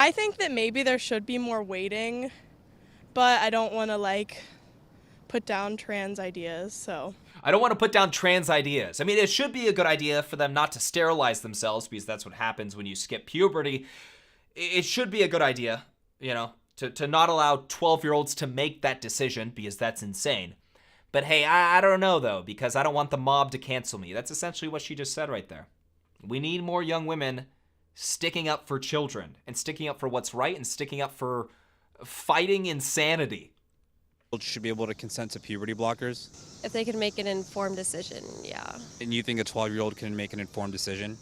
I think that maybe there should be more waiting, but I don't want to put down trans ideas, so. I don't want to put down trans ideas. I mean, it should be a good idea for them not to sterilize themselves because that's what happens when you skip puberty. It should be a good idea, to not allow 12-year-olds to make that decision because that's insane. But hey, I don't know though, because I don't want the mob to cancel me. That's essentially what she just said right there. We need more young women sticking up for children and sticking up for what's right and sticking up for fighting insanity. Should be able to consent to puberty blockers. If they can make an informed decision, yeah. And you think a 12-year-old can make an informed decision?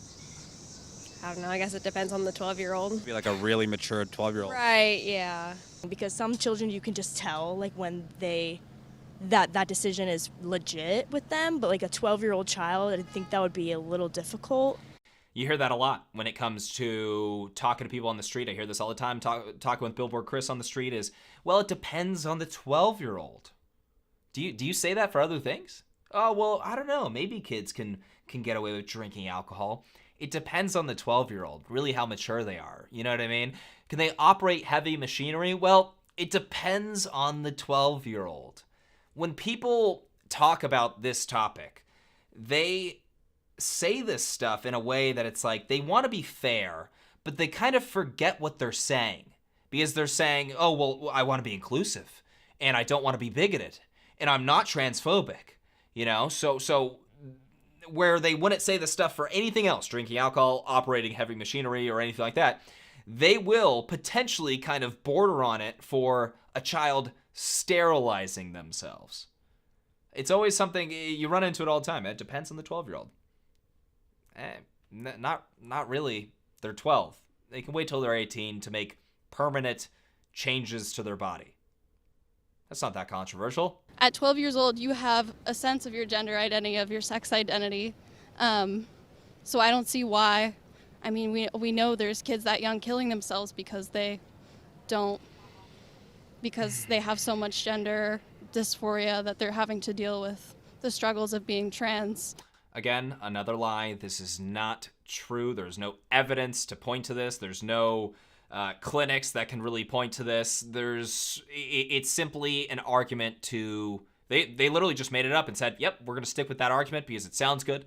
I don't know, I guess it depends on the 12-year-old. Be like a really mature 12-year-old. Right, yeah. Because some children you can just tell when that decision is legit with them, but a 12-year-old child, I think that would be a little difficult. You hear that a lot when it comes to talking to people on the street. I hear this all the time, talking with Billboard Chris on the street is, well, it depends on the 12-year-old. Do you say that for other things? Oh, well, I don't know. Maybe kids can get away with drinking alcohol. It depends on the 12-year-old, really how mature they are. You know what I mean? Can they operate heavy machinery? Well, it depends on the 12-year-old. When people talk about this topic, they say this stuff in a way that it's like they want to be fair, but they kind of forget what they're saying because they're saying, oh, well, I want to be inclusive and I don't want to be bigoted and I'm not transphobic, so where they wouldn't say the stuff for anything else, drinking alcohol, operating heavy machinery or anything like that, they will potentially kind of border on it for a child sterilizing themselves. It's always something you run into it all the time. It depends on the 12-year-old. Not really. They're 12. They can wait till they're 18 to make permanent changes to their body. That's not that controversial. At 12 years old, you have a sense of your gender identity, of your sex identity. So I don't see why. I mean, we know there's kids that young killing themselves because they have so much gender dysphoria that they're having to deal with the struggles of being trans. Again, another lie. This is not true. There's no evidence to point to this. There's no clinics that can really point to this. It's simply an argument to... They literally just made it up and said, yep, we're going to stick with that argument because it sounds good.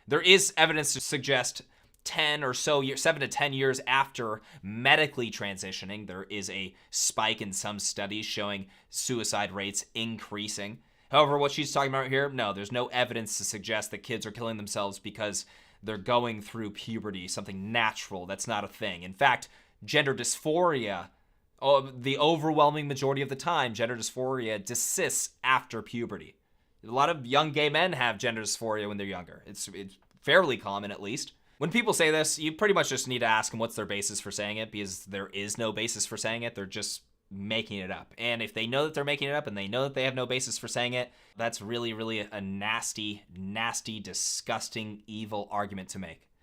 There is evidence to suggest 7 to 10 years after medically transitioning, there is a spike in some studies showing suicide rates increasing. However, what she's talking about here, no, there's no evidence to suggest that kids are killing themselves because they're going through puberty, something natural. That's not a thing. In fact, gender dysphoria, the overwhelming majority of the time, gender dysphoria desists after puberty. A lot of young gay men have gender dysphoria when they're younger. It's fairly common, at least. When people say this, you pretty much just need to ask them what's their basis for saying it, because there is no basis for saying it. They're just making it up. And if they know that they're making it up and they know that they have no basis for saying it, that's really, really a nasty, nasty, disgusting, evil argument to make.